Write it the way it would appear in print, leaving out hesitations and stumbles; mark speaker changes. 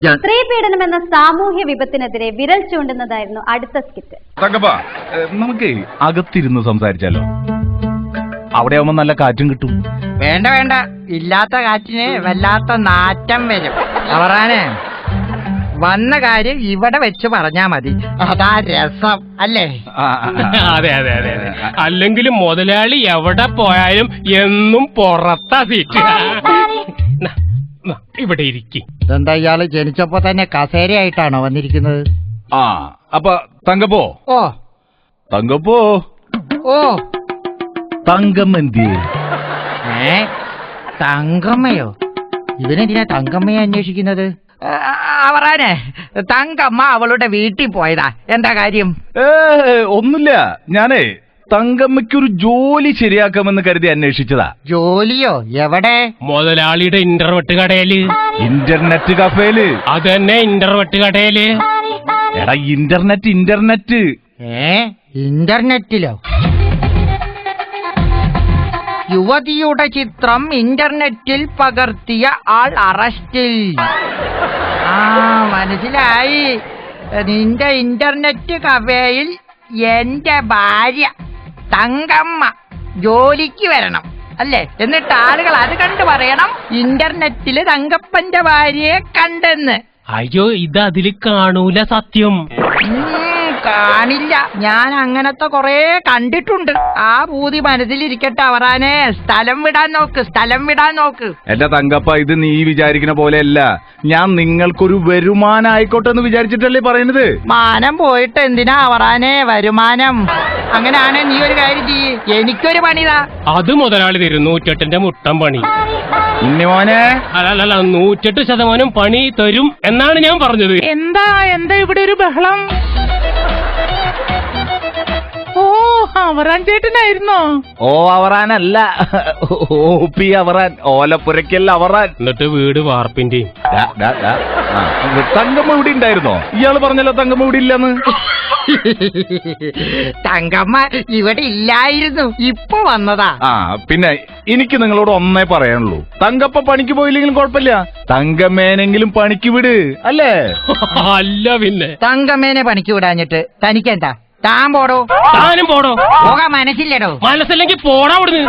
Speaker 1: സ്ത്രീ പീഡനം എന്ന സാമൂഹ്യ വിപത്തിനെതിരെ വിരൽ ചൂണ്ടുന്നതായിരുന്നു അടുത്ത സ്കിറ്റ്.
Speaker 2: നമുക്ക് അകത്തിരുന്ന് സംസാരിച്ചാലോ? അവിടെ ആവുമ്പോ നല്ല കാറ്റും കിട്ടും.
Speaker 3: വേണ്ട വേണ്ട, ഇല്ലാത്ത കാറ്റിന് വല്ലാത്ത നാറ്റം വരും. അവറാനെ, വന്ന കാര്യം ഇവിടെ വെച്ച് പറഞ്ഞാ മതി, അതാ രസം അല്ലേ?
Speaker 4: അതെ അതെ അതെ അതെ. അല്ലെങ്കിലും മുതലാളി എവിടെ പോയാലും എന്നും പുറത്താ സീറ്റ്. ഇവിടെ ഇരിക്കും.
Speaker 3: ഇതെന്താ ഇയാള് ജനിച്ചപ്പോ തന്നെ കസേരയായിട്ടാണോ വന്നിരിക്കുന്നത്?
Speaker 2: അപ്പൊ തങ്കപ്പോ
Speaker 3: ഓ
Speaker 2: തങ്കപ്പോ
Speaker 3: ഓ
Speaker 2: തങ്കമ്മന്തി.
Speaker 3: തങ്കമ്മയോ? ഇവനെന്തിനാ തങ്കമ്മയെ അന്വേഷിക്കുന്നത്? അവറാനെ, തങ്കമ്മ അവളുടെ വീട്ടിൽ പോയതാ. എന്താ കാര്യം?
Speaker 2: ഒന്നുമില്ല, ഞാനേ തങ്കമ്മയ്ക്കൊരു ജോലി ശരിയാക്കാമെന്ന് കരുതി അന്വേഷിച്ചതാ.
Speaker 3: ജോലിയോ? എവിടെ?
Speaker 4: മുതലാളിയുടെ ഇന്റർനെറ്റ് കടയില്.
Speaker 2: ഇന്റർനെറ്റ് കഫേല്?
Speaker 4: അതന്നെ, ഇന്റർനെറ്റ് കടയില്.
Speaker 2: എടാ, ഇന്റർനെറ്റ്.
Speaker 3: ഇന്റർനെറ്റിലോ? യുവതിയുടെ ചിത്രം ഇന്റർനെറ്റിൽ പകർത്തിയ ആൾ അറസ്റ്റിൽ. മനസ്സിലായി. നിന്റെ ഇന്റർനെറ്റ് കഫേയിൽ എന്റെ ഭാര്യ തങ്കമ്മ ജോലിക്ക് വരണം അല്ലേ? എന്നിട്ട് ആളുകൾ അത് കണ്ടു പറയണം ഇന്റർനെറ്റില് തങ്കപ്പന്റെ ഭാര്യയെ കണ്ടെന്ന്.
Speaker 4: അയ്യോ, ഇത് അതില് കാണൂല സത്യം.
Speaker 3: കാണില്ല. ഞാൻ അങ്ങനത്തെ കൊറേ കണ്ടിട്ടുണ്ട്. ആ ഭൂതി മനസ്സിലിരിക്കട്ടെ അവറാനെ. സ്ഥലം വിടാൻ നോക്ക്.
Speaker 2: എന്റെ തങ്കപ്പ, ഇത് നീ വിചാരിക്കുന്ന പോലെയല്ല. ഞാൻ നിങ്ങൾക്കൊരു വരുമാനായിക്കോട്ടെ എന്ന് വിചാരിച്ചിട്ടല്ലേ പറയുന്നത്.
Speaker 3: മാനം പോയിട്ട് എന്തിനാ അവറാനെ വരുമാനം? അങ്ങനെയാണെ നീ ഒരു കാര്യം ചെയ്യ്, എനിക്കൊരു പണിതാ.
Speaker 4: അത് മുതലാളി തരും, 108ന്റെ മുട്ടം പണി.
Speaker 2: മോനെ,
Speaker 4: അല്ല 108% പണി തരും എന്നാണ് ഞാൻ പറഞ്ഞത്.
Speaker 5: എന്താ ഇവിടെ ഒരു ബഹളം? ഓ, അവറാൻ ചേട്ടനായിരുന്നോ?
Speaker 2: ഓ അവറാനല്ല, ഓപ്പി അവറാൻ, ഓലപ്പുരയ്ക്കല്ല അവറാൻ.
Speaker 4: എന്നിട്ട് വീട് വാർപ്പിന്റെ.
Speaker 2: തങ്കമ്മ ഇവിടെ ഉണ്ടായിരുന്നോ? ഇയാള് പറഞ്ഞല്ലോ തങ്കമ്മ ഇവിടെ ഇല്ലെന്ന്.
Speaker 3: തങ്കമ്മ ഇവിടെ ഇല്ലായിരുന്നു, ഇപ്പൊ വന്നതാ.
Speaker 2: പിന്നെ എനിക്ക് നിങ്ങളോട് ഒന്നേ പറയാനുള്ളൂ. തങ്കപ്പ പണിക്ക് പോയില്ലെങ്കിലും കുഴപ്പമില്ല, തങ്കമ്മേനെങ്കിലും പണിക്ക് വിട് അല്ലേ?
Speaker 4: അല്ല പിന്നെ
Speaker 3: തങ്കമ്മേനെ പണിക്ക് വിടാഞ്ഞിട്ട് തനിക്കെന്താ? താൻ പോടോ.
Speaker 4: താനും പോടോ.
Speaker 3: പോകാൻ മനസ്സില്ലടോ.
Speaker 4: മനസ്സില്ലെങ്കിൽ പോടാ അവിടുന്ന്.